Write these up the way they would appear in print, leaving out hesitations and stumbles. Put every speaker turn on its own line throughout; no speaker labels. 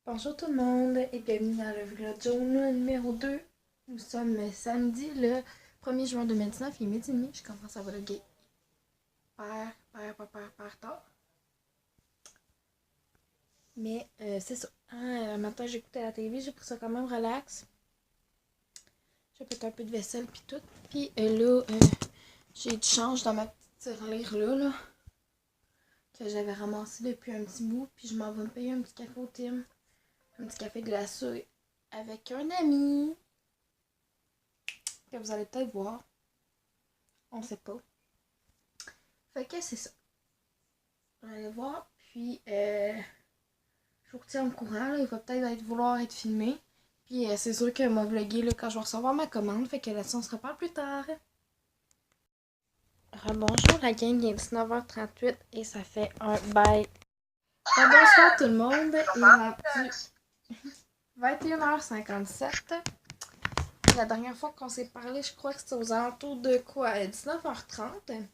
Bonjour tout le monde et bienvenue dans le vlog journal numéro 2. Nous sommes samedi le 1er juin 2019, il est midi et demi. Je commence à vlogger par tard. Mais c'est ça. Un matin j'ai écouté la télé, j'ai pris ça quand même relax. J'ai fait un peu de vaisselle puis tout. Puis là, j'ai du change dans ma petite tirelire là, que j'avais ramassé depuis un petit bout. Puis je m'en vais me payer un petit café au Tim. Un petit café glacé avec un ami que vous allez peut-être voir. On sait pas. Fait que c'est ça. On va aller voir. Puis je vous retiens au courant. Là. Il va peut-être vouloir être filmé. Puis c'est sûr que m'a vlogué là, quand je vais recevoir ma commande. Fait que là-dessus on se reparle plus tard. Rebonjour, la gang, il est 19h38 et ça fait un bye. Bonsoir tout le monde. Il est rendu 21h57. La dernière fois qu'on s'est parlé, je crois que c'était aux alentours de quoi? 19h30.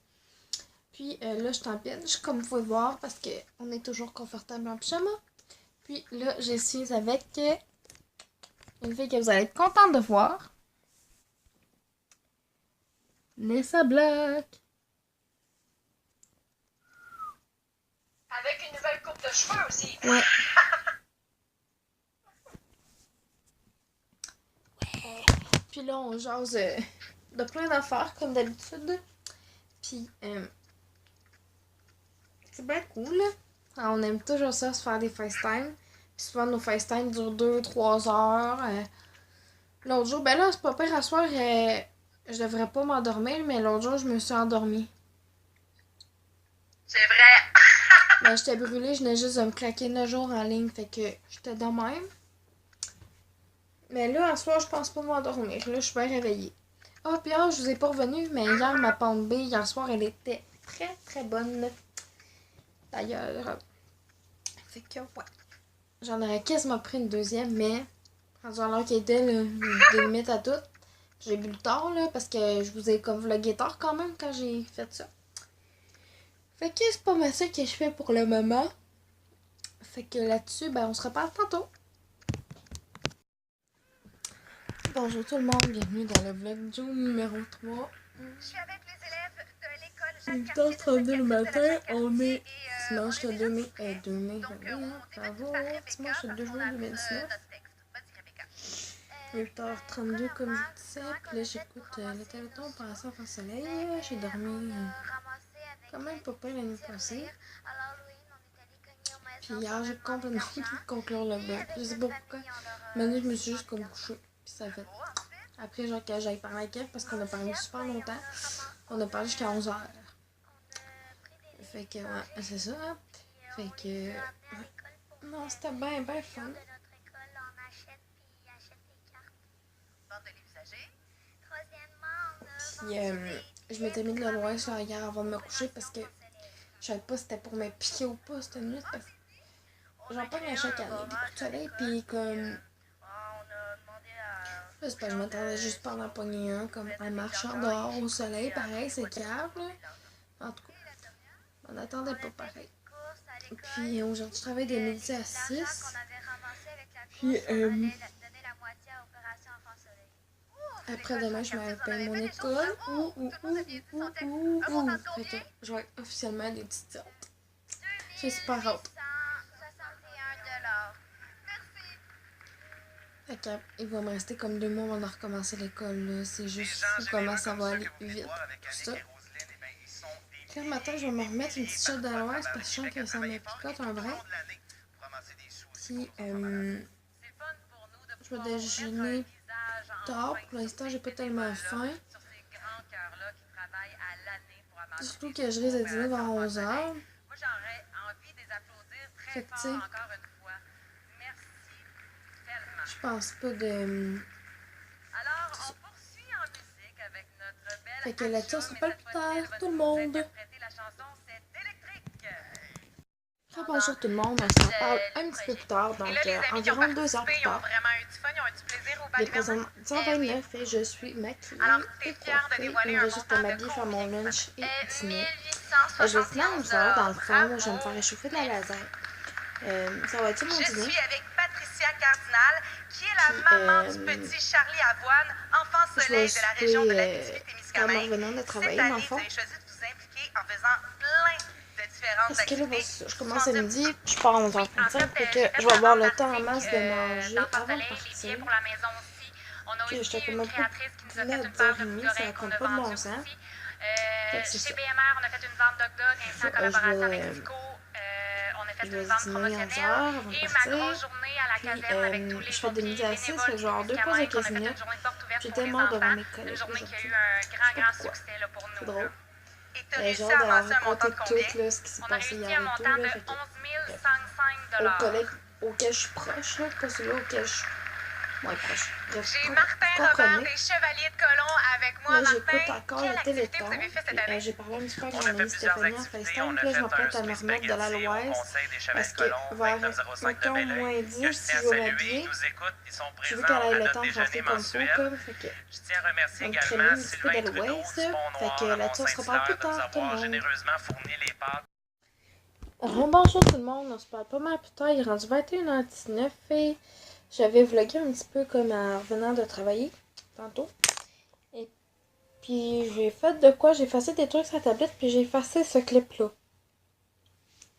Puis là, je suis en piège, comme vous pouvez voir, parce qu'on est toujours confortable en pyjama. Puis là, je suis avec une fille que vous allez être contente de voir. Nessa Block.
Avec une nouvelle coupe de cheveux aussi.
Ouais. Puis là, on jase de plein d'affaires, comme d'habitude. Puis, c'est bien cool. Alors, on aime toujours ça, se faire des FaceTime. Puis souvent, nos FaceTime durent 2-3 heures. L'autre jour, ben là, c'est pas pire à soir. Je devrais pas m'endormir, mais l'autre jour, je me suis endormie.
C'est vrai.
Ben, j'étais brûlée, je venais juste de me claquer 9 jours en ligne, fait que j'étais de même. Mais là, à soir, je pense pas m'endormir. Là, je suis bien réveillée. Ah, puis je vous ai pas revenu, mais hier, ma pente B, hier soir, elle était très, très bonne. D'ailleurs, fait que, ouais. J'en aurais quasiment pris une deuxième, mais rendu à l'heure qu'il était, là, des limites à tout. J'ai bu le tard, là, parce que je vous ai comme vlogué tard quand même quand j'ai fait ça. Fait que c'est pas mal ça que je fais pour le moment. Fait que là-dessus, ben, on se reparle tantôt. Bonjour tout le monde, bienvenue dans le vlog Joe numéro 3.
Je suis avec les élèves de l'école
Il
Jacques
est
Cartier de
8h32 le matin, on est
dimanche
dimanche le 2 mai. 2 mai, bravo, dimanche le 2 juin
notre
2019.
texte. Vas-y, Rebecca.
8h32 comme je disais, puis là j'écoute le téléthon Passer en soleil. J'ai dormi quand même pas pire l'année passée. Puis hier j'ai complètement oublié de conclure le vlog. Je sais pas pourquoi. Maintenant je me suis juste comme couchée. Puis ça a fait. Après genre que j'aille parler avec elle parce qu'on a parlé super longtemps. On a parlé jusqu'à 11h. Fait que ouais, c'est ça. Hein? Fait que ouais. Non, c'était bien fun. Puis je m'étais mis de le loin sur hier avant de me coucher parce que je savais pas si c'était pour me piquer ou pas cette nuit. Parce que j'en parle à chaque année, des coups de soleil, puis comme. Je sais pas, je m'attendais juste pas à en pogner un, comme en marchant dehors au soleil, pareil, c'est calme, là. En tout cas, on n'attendait pas pareil. Puis aujourd'hui, je travaille de midi à 6. Puis après-demain, je vais payer mon école. Fait que je vais être officiellement des petites hâte. J'ai super hâte. Fait que, il va me rester comme 2 mois avant de recommencer l'école. C'est juste fou comment ça va aller vite. Tout ça. Quand le matin, je vais me remettre une petite shot d'aloès parce que je sens que ça me picote un brin. Puis, je vais déjeuner tard. Pour l'instant, j'ai pas tellement faim. Surtout que je risque de dîner vers 11h. Fait que, tu sais, je pense pas de. Fait que là-dessus, on se reparle plus tard, tout le monde. Bonjour tout le monde, on s'en parle un petit peu plus tard, donc environ 2 heures plus tard. Il est présentement 10h29 et je suis maquillée et coiffée. Il me reste juste à m'habiller, faire mon lunch et dîner. Je vais dîner à 11h dans le fond, je vais me faire réchauffer de la lasagne. Ça va être ça mon dîner.
Lucia Cardinal, qui est la maman du petit Charlie Avoine, enfant soleil de la région de la Témiscamingue.
Revenant de travailler,
Cette
dans le
année, vous
fond.
avez choisi de vous impliquer en faisant plein de différentes
Parce que là,
activités.
je commence à midi, je pars à 11h35, fait que je vais avoir le temps en masse de manger avant de partir.
Pour la maison aussi. On a
Puis
aussi
j'étais comme
une
un peu
créatrice qui nous a
là,
fait une paire de
10h30,
boucles
ça
d'oreilles qu'on
compte
a
pas de bon
vendues
sens.
aussi.
C'est
Chez
ça.
BMR, on a fait une vente d'hot dog ainsi en collaboration avec Zico. On a fait
Je vais
une vente
dîner à 11h
promotionnelle.
avant de
Et ma
partir.
grosse journée à la
Puis,
caserne avec tous les
je fais de midi à 6,
bénévoles
fait que je vais avoir 2 pauses de 15
on a fait
minutes.
une journée de porte ouverte pour
J'étais
les
mort devant
enfants.
mes collègues
Une journée qui a
aujourd'hui.
eu un grand
pourquoi.
succès là, pour nous.
C'est drôle.
Et tu as réussi
J'ai
à
hâte de
avancer un montant
raconter
de combien?
tout là, ce qui s'est
On a
passé
réussi
hier
un
et tout.
montant
Là,
de
fait que,
11
aux
055
collègues auxquels je suis proche, là, pas celui auquel je suis moins proche. Bref,
J'ai Martin Robert des Chevaliers de Colomb avec moi.
là,
Martin,
j'écoute encore
quelle
le
activité
Téléthon.
vous avez fait cette
Puis,
année?
j'ai parlé un petit peu avec
On a
mon
fait
amie
plusieurs
Stéphanie en
activités.
FaceTime.
On a
Puis là, je
fait
m'apprête
un
à me
souper
remettre de la
spaghetti au
l'Ouest.
Conseil des Chevaliers
Parce
de
que
Colomb,
vers
2905 de
mettons,
Belleuil,
moins
que
10,
je
si
tiens à
je vais
saluer.
m'habiller,
Ils nous écoutent, ils sont
je veux
présents
qu'elle ait
à
le
notre
temps de rester
déjeuner
comme faut.
mensuel.
Comme, fait que,
Je tiens à remercier
donc,
également
traîner un petit peu
Sylvain
de
Trudeau
l'Ouest.
du
Fait
Pont-Noir
que
à
là-dessus, on se reparle
Mont-Saint-Hilaire
plus
de nous
tard, tout le
avoir
monde.
généreusement fourni les pâtes.
Bonjour tout le monde, on se parle pas mal plus tard, il est rendu 21h19 et j'avais vlogué un petit peu comme en revenant de travailler tantôt. Et puis j'ai fait de quoi? J'ai effacé des trucs sur la tablette puis j'ai effacé ce clip-là.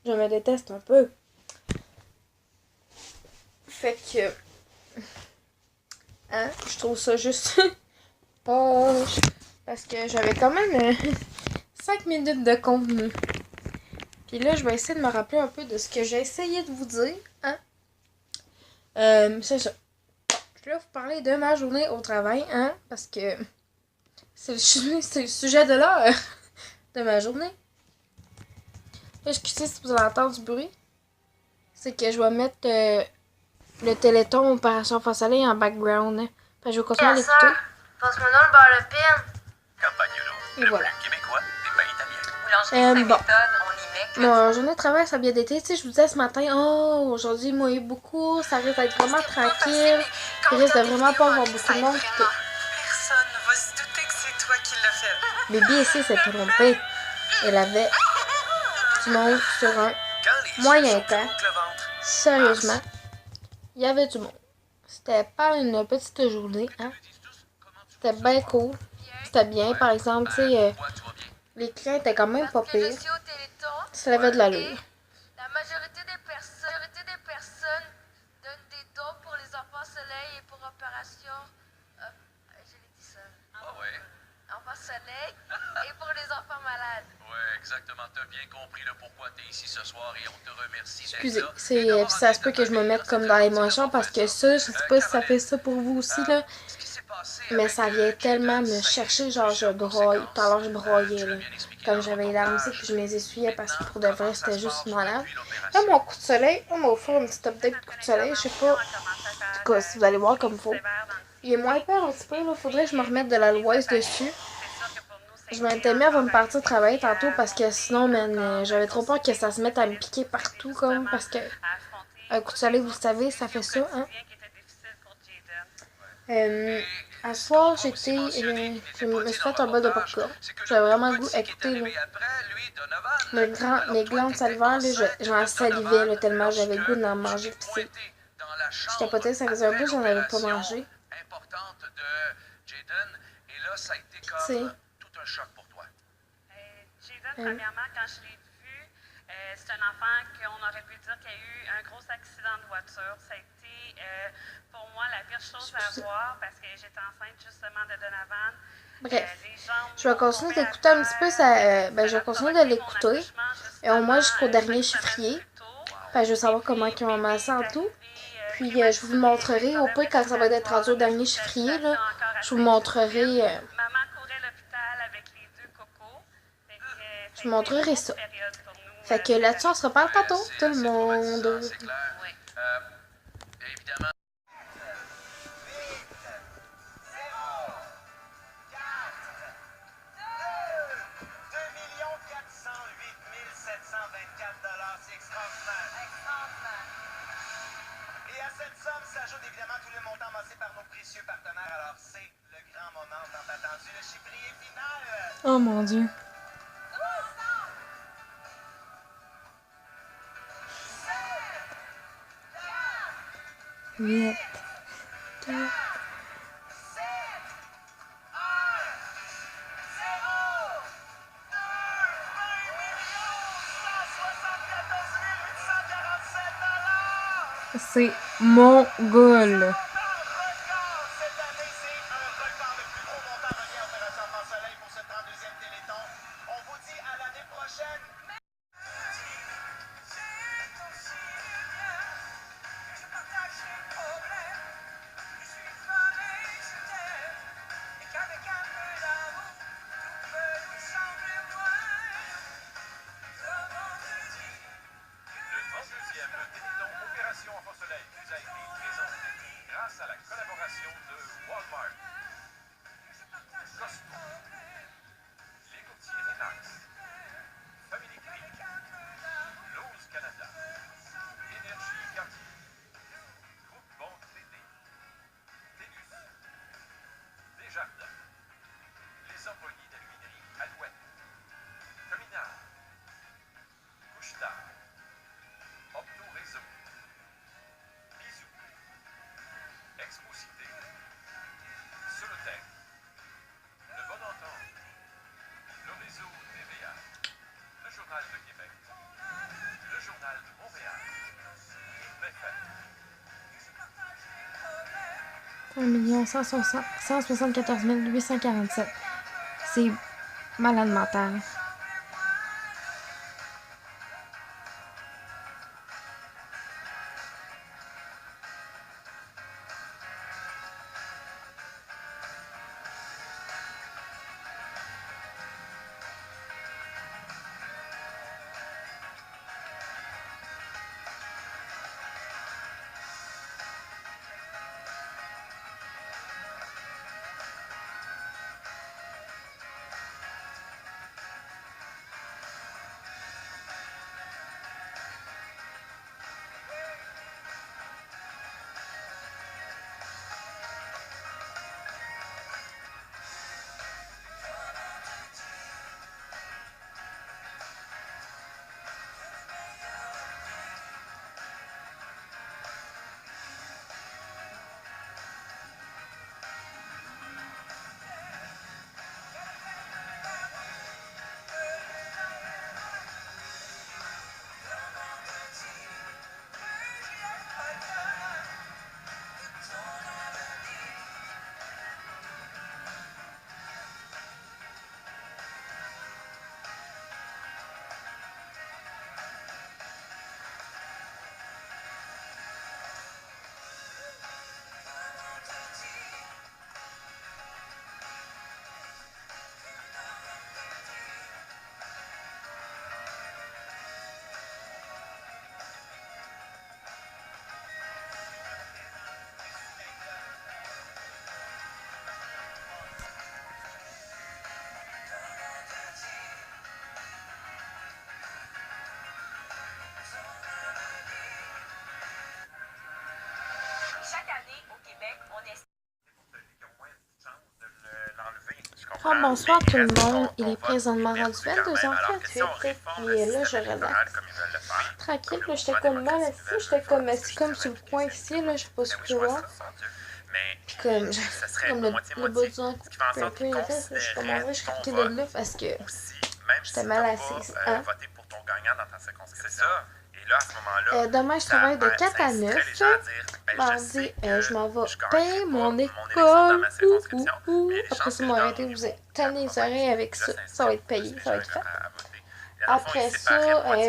Je me déteste un peu. Fait que... Hein? Je trouve ça juste... poche. Parce que j'avais quand même 5 minutes de contenu. Puis là, je vais essayer de me rappeler un peu de ce que j'ai essayé de vous dire. Hein? C'est ça. Je vais vous parler de ma journée au travail, hein? Parce que c'est le sujet de l'heure de ma journée. Excusez si vous entendez du bruit. C'est que je vais mettre le Téléthon Opération Face Soleil en background. Hein? Fait que je vais continuer à l'écouter.
Passe-moi dans le beurre le pin.
Campagnolo,
Et
le
voilà.
plus québécois des pains italiens.
Boulangerie
bon.
Saint-Méthode, on y met que
Mon journée de travail, ça a bien été. Tu sais, je vous disais ce matin, oh, aujourd'hui, il m'a eu beaucoup. Ça risque d'être vraiment tranquille. Il risque de vraiment pas avoir beaucoup de monde. Puis tout.
Personne ne va se douter que c'est toi qui l'as fait.
Baby ici s'est trompée. Elle avait du monde sur un moyen temps. Sérieusement, il y avait du monde. C'était pas une petite journée, hein. C'était bien cool. C'était bien, par exemple, tu sais, les clients étaient quand même pas pires.
suis au Téléthon.
Ça avait de l'allure.
La majorité des personnes donnent des dons pour les enfants soleil et pour opération. Je l'ai dit ça.
Ah ouais?
Enfants soleil et pour les enfants malades.
Ouais, exactement. T'as bien compris le pourquoi t'es ici ce soir et on te remercie d'être
Excusez,
là.
c'est, puis ça se peut que je me mette comme dans l'émotion parce que ça, je sais pas si ça fait ça pour vous aussi, là.
Ce qui s'est passé
Mais
avec,
ça vient tellement me chercher, genre je broye. Tout à l'heure je broyais, là. Comme j'avais les larmes ici, puis je les essuyais parce que pour de vrai, c'était juste malade. Là, mon coup de soleil, on m'a offert une petite update de coup de soleil, je sais pas. En tout cas, si vous allez voir comme faut. Il est moins peur un petit peu, là. Faudrait que je me remette de la l'Ouest dessus. Je m'étais mis avant de partir travailler tantôt parce que sinon, man, j'avais trop peur que ça se mette à me piquer partout, comme, parce que un coup de soleil, vous le savez, ça fait ça, hein. À ce soir, je me suis fait un bol de popcorn. J'avais vraiment le goût, écoutez, là. Mes glandes salivaires, là, j'en salivais, là, tellement j'avais le goût d'en manger, pis c'est... Je capotais, ça faisait un bout, j'en avais pas mangé.
Importante de Jaden, et là, ça a été
C'est...
comme tout un choc pour toi.
Jaden, premièrement, quand je l'ai vu, c'est un enfant qu'on aurait pu dire qu'il y a eu un gros accident de voiture. Ça a été, pour moi, la pire chose à voir parce que j'étais enceinte justement de Donovan.
Bref, je vais continuer d'écouter un petit peu ça. Je vais continuer de l'écouter. Et au moins jusqu'au dernier chiffrier. Je veux savoir comment ils ont amassé en tout. Puis je vous montrerai, au pire, quand ça va être rendu au dernier chiffrier, là, je vous montrerai.
Maman courait à l'hôpital avec les deux cocos.
Je vous montrerai ça. Fait que là-dessus, on se reparle tantôt, tout le monde.
C'est clair. Évidemment.
C'est extraordinaire. Et à cette somme s'ajoute évidemment tous les montants amassés par nos précieux partenaires. Alors c'est le grand moment tant attendu, le chiffrier final.
Oh mon Dieu. 8, 2,
174 847 $.
c'est mon goal.
Cette année, c'est un record, le plus gros montant relié à Opération Enfant Soleil pour ce 32e Téléthon. On vous dit à l'année prochaine.
Le 32e Téléthon Opération Enfant Soleil vous a été présenté grâce à la collaboration de Walmart, Costco, les courtiers Remax, Family Creek, Lowe's Canada, Énergie Cartier, Groupe Bon TD, Ténus, Desjardins, les employés d'aluminerie Alouette, Cominard, Couche-Tard, Opto Réseau, Bisou, Exposité, Solotech, Le Bon Entente, le réseau TVA, le Journal de Québec, le Journal de Montréal et BFM.
174 847. C'est malade mental. Ah, bonsoir tout le monde, il est présentement rendu 22h38 et puis là je relaxe. Tranquille, là j'étais comme mal assis, j'étais comme assis comme sur le coin ici, là je sais pas si vous pouvez voir. Puis comme, comme le bas du ventre un peu les fesses, là, je suis comme en vrai, je suis sortie de là parce que j'étais mal assise. Hein? Demain, je travaille de 4 à 9. Mardi, je m'en vais payer mon école. Après ça, m'ont arrêté de vous tanner les oreilles avec ça. Ça va être payé, ça va être fait. Après ça,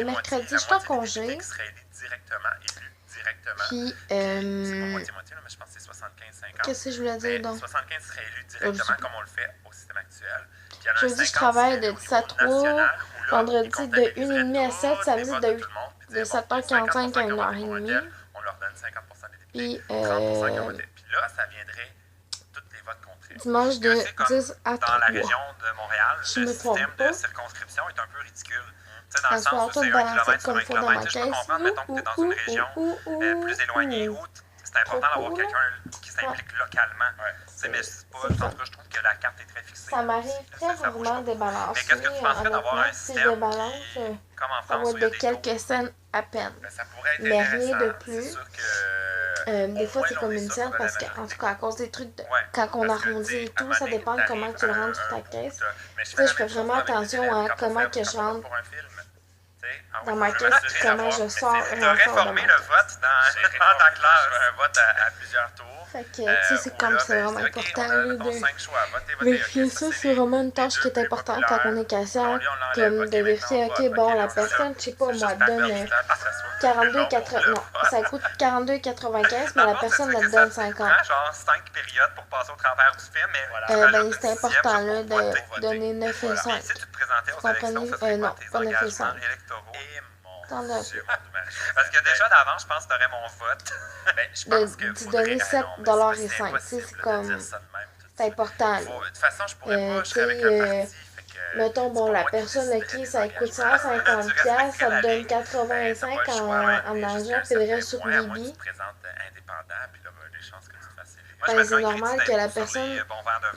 mercredi, je suis en congé. Puis, qu'est-ce que je voulais dire donc?
75 serait élu directement comme on le fait au système actuel.
Jeudi, je travaille de 10 à 3. Vendredi, de 1h30 à 7. Samedi, de 7h45 à 1h30.
On leur donne 50% des
Puis,
députés, 30% qui ont voté. Puis là, ça viendrait tous les votes contrés.
dimanche de 10 à 3.
Dans la région de Montréal,
Je
le
me trompe
système
pas.
de circonscription est un peu ridicule. Tu sais, dans le
Ça
sens où
tout
c'est 1
balancé
kilomètre sur
comme
1
il faut dans ma
kilomètre. Je peux
caisse.
comprendre, mettons que tu es dans une région plus éloignée où
c'est important d'avoir
cool,
quelqu'un qui s'implique localement. Tu sais, mais c'est pas, en tout cas, je trouve que la carte est très fixée.
Ça m'arrive très
Ça bouge
rarement de
pas.
débalancer.
Mais qu'est-ce que tu penserais d'avoir
Honnêtement,
un
si je
système
débalance,
qui, comme en
ça
France,
va
où il y a
être de
des taux?
quelques scènes à peine.
Ben, ça pourrait être
Mais rien
intéressant.
de plus.
C'est sûr que...
Des fois,
au
c'est
moins,
comme
on est
une
sûr
scène
qu'on a
parce
la
que, en
majorité.
tout cas, à cause des trucs,
Ouais,
quand on
parce que,
arrondit
tu
et
sais,
tout,
à
ça
un moment
dépend de
donné,
comment tu le rentres sur ta
t'arrives
caisse.
mais
Tu sais, je fais vraiment attention à comment que je rentre dans ma caisse puis comment je sors
Tu
de
as
ma
réformé le
caisse.
vote dans ta classe.
un vote à plusieurs tours.
Fait que, tu sais, c'est comme, c'est vraiment important là, de
de
vérifier ça. C'est vraiment une tâche qui est importante quand on est caissière, comme de vérifier, ok, bon, la personne, je sais pas, moi, elle donne 42,80. Non, ça coûte 42,95, mais la personne, elle te donne 50.
Genre 5 périodes pour passer au travers du film, mais voilà.
Ben, c'est important là de donner 9 et 5.
Si tu te présentais aux
Comprenez?
élections, ça serait
Non,
quoi tes
pas 9 et
engagements
5.
électoraux?
Attendez un peu.
Parce que déjà d'avant, je pense que tu aurais mon vote.
De donner 7$ et 5. Tu sais, c'est comme. C'est important là.
De toute façon, je pourrais pas, je
Tu
serais avec
sais,
le parti.
mettons, bon, la personne à qui ça coûte 150$, ça te donne 85 en argent, puis le reste sur Libye. Ben, c'est normal que la personne,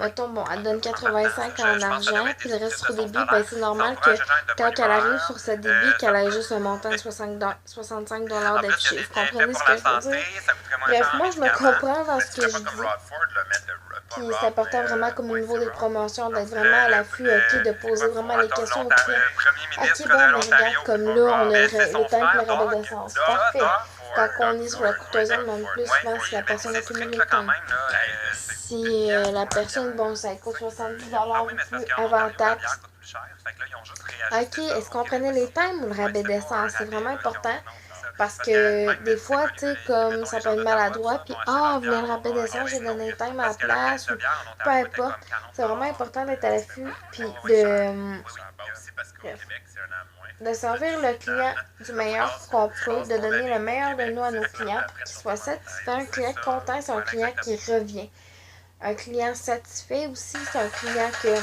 mettons, bon, elle donne 85 en argent, puis le reste sur débit, ben, c'est normal que quand elle arrive sur ce débit, qu'elle ait juste un montant de 65$ d'affiché. Vous comprenez ce que je veux dire? Bref, moi, je me comprends dans ce que je dis. Puis c'est important vraiment comme au niveau des promotions d'être vraiment à l'affût, ok, de poser vraiment les questions au client. Ok, bon, mais regarde, comme là, on a le thème pour le rabais d'essence. Parfait. Quand on est sur la coûteuse, même plus souvent si la personne a accumule le temps. Si la personne, bon, ça coûte 70$ ou plus avant taxe. Ok, est-ce qu'on prenait les thèmes ou le rabais d'essence? C'est vraiment important. Parce que des fois, tu sais, comme ça peut être maladroit, puis vous voulez le rabais d'essence, j'ai donné le thème à la place, ou peu importe. C'est vraiment important d'être à l'affût, puis de servir le client du meilleur qu'on peut, de donner le meilleur de nous à nos clients pour qu'ils soient satisfaits. Un client content, c'est un client qui revient. Un client satisfait aussi, c'est un client que,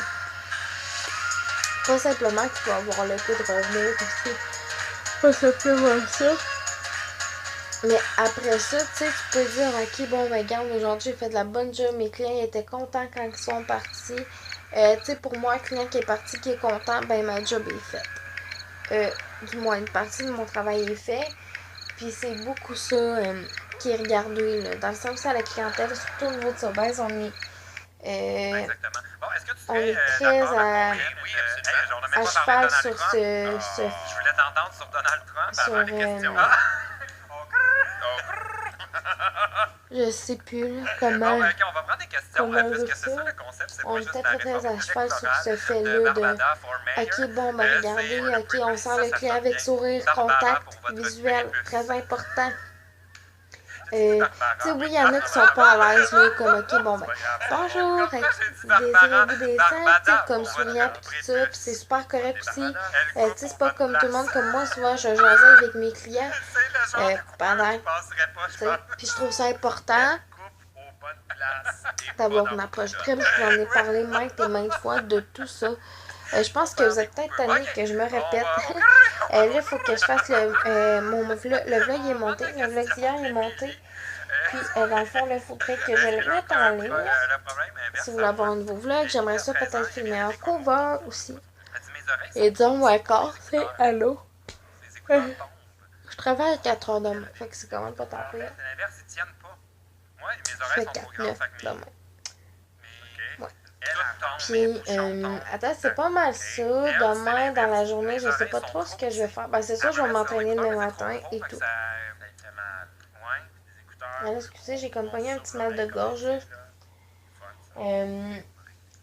pas simplement qu'il va avoir le coup de revenir aussi, pas simplement ça. Mais après ça, tu sais, tu peux dire, ok, bon, ben, regarde, aujourd'hui, j'ai fait de la bonne job, mes clients étaient contents quand ils sont partis. Tu sais, pour moi, un client qui est parti, qui est content, ben, ma job est faite. Du moins, une partie de mon travail est faite. Puis c'est beaucoup ça qui est regardé, là. Dans le service à la clientèle, surtout au niveau de Sobeys, on est très à cheval sur
Je voulais t'entendre sur Donald Trump avant les questions.
Je sais plus là, comment.
On va prendre des questions, parce que c'est ça le concept, c'est
on était très à cheval sur ce fait-là de ok, bon, ben regardez, ok, on sent le client avec sourire, contact, visuel, très important. Tu sais, oui, il y en a qui sont pas à l'aise, là, comme ok, bon, ben, bonjour, désirez-vous des sacs, tu sais, comme souriant, pis tout ça, pis c'est super correct aussi. Tu sais, c'est pas comme tout le monde, comme moi, souvent, je jasais avec mes clients pendant, tu sais, pis je trouve ça important d'avoir une approche prime. J'en ai parlé maintes et maintes fois de tout ça. Je pense que vous êtes peut-être tannés que je me répète. Là, il faut que je fasse le vlog est monté. Le vlog d'hier est monté. Puis, dans le fond, il faudrait que je le mette en ligne. Si vous voulez avoir un nouveau vlog, j'aimerais ça peut-être filmer un cover aussi. Et disons, mon accord, c'est allô. Je travaille à 4 heures demain. Fait que c'est quand même pas tant pire. Je fais 4-9 demain. Puis, attends, c'est pas mal ça. Demain, dans la journée, je sais pas trop ce que je vais faire. Ben, c'est sûr, je vais m'entraîner demain matin et tout. Alors, excusez, j'ai comme pogné un petit mal de gorge, là.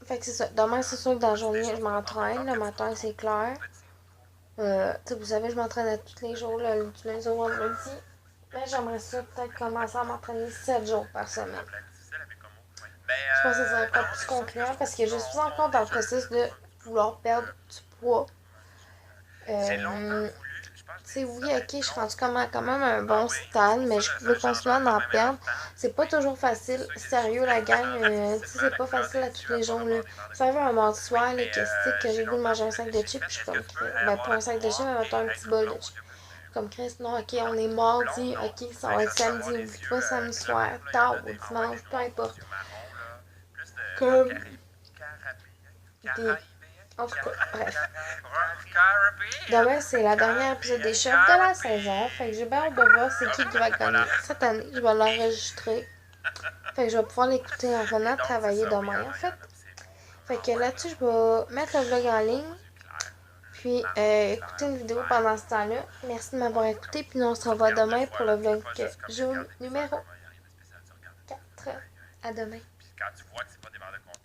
Fait que c'est ça. Demain, c'est sûr que dans la journée, je m'entraîne. Le matin, c'est clair. Tu sais, vous savez, je m'entraîne à tous les jours, là, du lundi au vendredi. Mais j'aimerais ça peut-être commencer à m'entraîner 7 jours par semaine. Je pense que ça serait encore plus concluant parce que je suis encore dans le processus de vouloir perdre du poids. Tu sais, oui, ok, je suis rendue quand même à un bon stade, mais je veux continuer à en perdre. C'est pas toujours facile. Sérieux, la gang, tu sais, c'est pas facile à tous les jours, là. Ça arrive un mardi soir, là, que j'ai le goût de manger un sac de chips, puis je suis comme, ben, pas un sac de chips, mais mettons un petit bol de chips. Comme Chris, non, ok, on est mardi, ok, ça va être samedi, oublie pas samedi soir, tard ou dimanche, peu importe. Comme des... En tout cas, bref. Demain, c'est la dernière épisode des chefs de la saison. Fait que j'ai bien hâte de voir c'est qui va gagner. Cette année, je vais l'enregistrer. Fait que je vais pouvoir l'écouter en venant travailler demain, en fait. Fait que là-dessus, je vais mettre le vlog en ligne. Puis, écouter une vidéo pendant ce temps-là. Merci de m'avoir écouté. Puis, nous, on se revoit demain pour le vlog jaune numéro 4. À demain.
Quand tu vois que c'est pas des barres de contrôle,